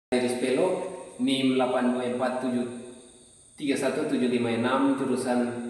Iris Pelo, NIM 824731756, jurusan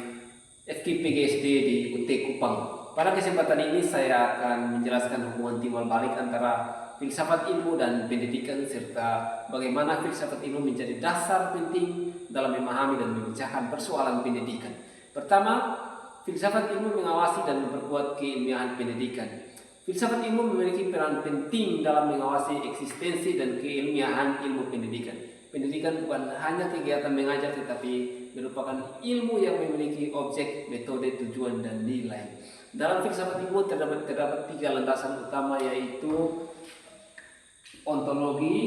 FKIP-PGSD di UT Kupang. Pada kesempatan ini saya akan menjelaskan hubungan timbal balik antara filsafat ilmu dan pendidikan, serta bagaimana filsafat ilmu menjadi dasar penting dalam memahami dan memecahkan persoalan pendidikan. Pertama, filsafat ilmu mengawasi dan memperkuat keilmiahan pendidikan. Filsafat ilmu memiliki peran penting dalam mengawasi eksistensi dan keilmiahan ilmu pendidikan. Pendidikan bukan hanya kegiatan mengajar, tetapi merupakan ilmu yang memiliki objek, metode, tujuan, dan nilai. Dalam filsafat ilmu terdapat tiga landasan utama, yaitu ontologi,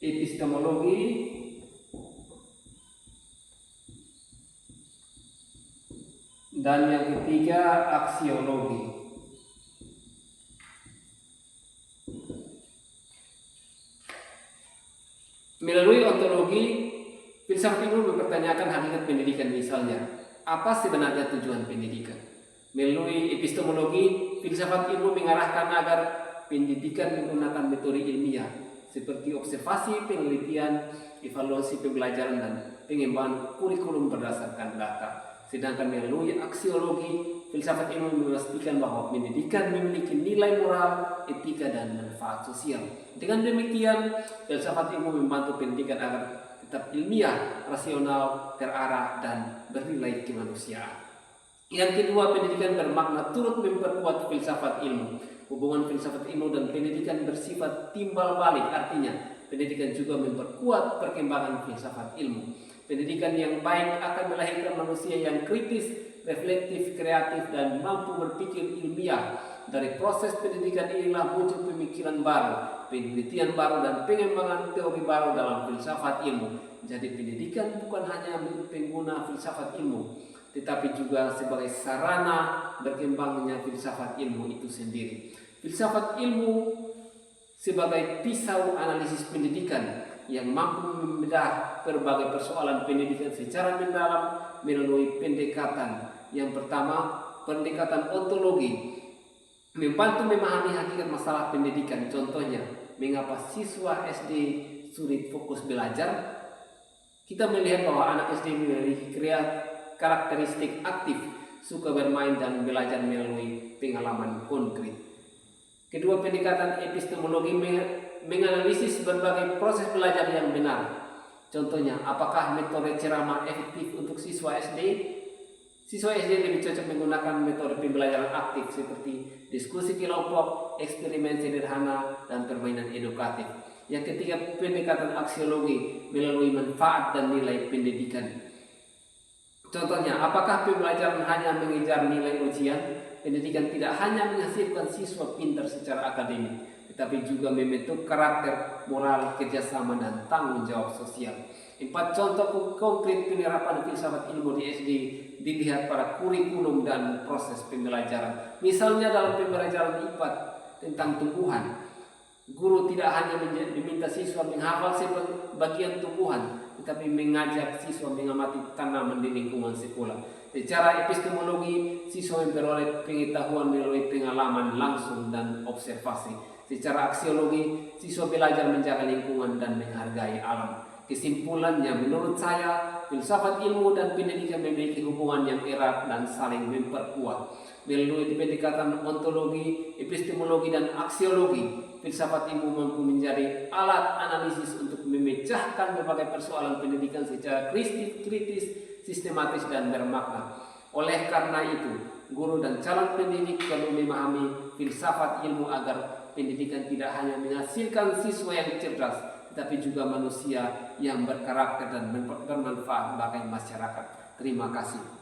epistemologi, dan yang ketiga aksiologi. Melalui ontologi, filsafat ilmu mempertanyakan hakikat pendidikan, misalnya, apa sebenarnya tujuan pendidikan? Melalui epistemologi, filsafat ilmu mengarahkan agar pendidikan menggunakan metode ilmiah seperti observasi, penelitian, evaluasi pembelajaran, dan pengembangan kurikulum berdasarkan data. Sedangkan melalui aksiologi, filsafat ilmu memastikan bahwa pendidikan memiliki nilai moral, etika, dan manfaat sosial. Dengan demikian, filsafat ilmu membantu pendidikan agar tetap ilmiah, rasional, terarah, dan bernilai kemanusiaan. Yang kedua, pendidikan bermakna turut memperkuat filsafat ilmu. Hubungan filsafat ilmu dan pendidikan bersifat timbal balik, artinya pendidikan juga memperkuat perkembangan filsafat ilmu. Pendidikan yang baik akan melahirkan manusia yang kritis, reflektif, kreatif, dan mampu berpikir ilmiah. Dari proses pendidikan inilah muncul pemikiran baru, penelitian baru, dan pengembangan teori baru dalam filsafat ilmu. Jadi pendidikan bukan hanya pengguna filsafat ilmu, tetapi juga sebagai sarana berkembangnya filsafat ilmu itu sendiri. Filsafat ilmu sebagai pisau analisis pendidikan yang mampu membedah berbagai persoalan pendidikan secara mendalam melalui pendekatan. Yang pertama, pendekatan ontologi, membantu memahami hakikat masalah pendidikan. Contohnya, mengapa siswa SD sulit fokus belajar? Kita melihat bahwa anak SD memiliki karakteristik aktif, suka bermain dan belajar melalui pengalaman konkret. Kedua, pendekatan epistemologi menganalisis berbagai proses belajar yang benar. Contohnya, apakah metode ceramah efektif untuk siswa SD? Siswa SD lebih cocok menggunakan metode pembelajaran aktif seperti diskusi kelompok, eksperimen sederhana, dan permainan edukatif. Yang ketiga, pendekatan aksiologi melalui manfaat dan nilai pendidikan. Contohnya, apakah pembelajaran hanya mengejar nilai ujian? Pendidikan tidak hanya menghasilkan siswa pintar secara akademik, tetapi juga membentuk karakter, moral, kerjasama, dan tanggung jawab sosial. 4 contoh konkret penerapan filsafat ilmu di SD dilihat pada kurikulum dan proses pembelajaran. Misalnya dalam pembelajaran IPA tentang tumbuhan, guru tidak hanya diminta siswa menghafal sebagian tumbuhan, tetapi mengajak siswa mengamati tanaman di lingkungan sekolah. Secara epistemologi, siswa memperoleh pengetahuan melalui pengalaman langsung dan observasi. Secara aksiologi, siswa belajar menjaga lingkungan dan menghargai alam. Kesimpulannya, menurut saya, filsafat ilmu dan pendidikan memiliki hubungan yang erat dan saling memperkuat. Melalui pendekatan ontologi, epistemologi, dan aksiologi, filsafat ilmu mampu menjadi alat analisis untuk memecahkan berbagai persoalan pendidikan secara kritis, sistematis, dan bermakna. Oleh karena itu, guru dan calon pendidik perlu memahami filsafat ilmu agar pendidikan tidak hanya menghasilkan siswa yang cerdas, tetapi juga manusia yang berkarakter dan bermanfaat bagi masyarakat. Terima kasih.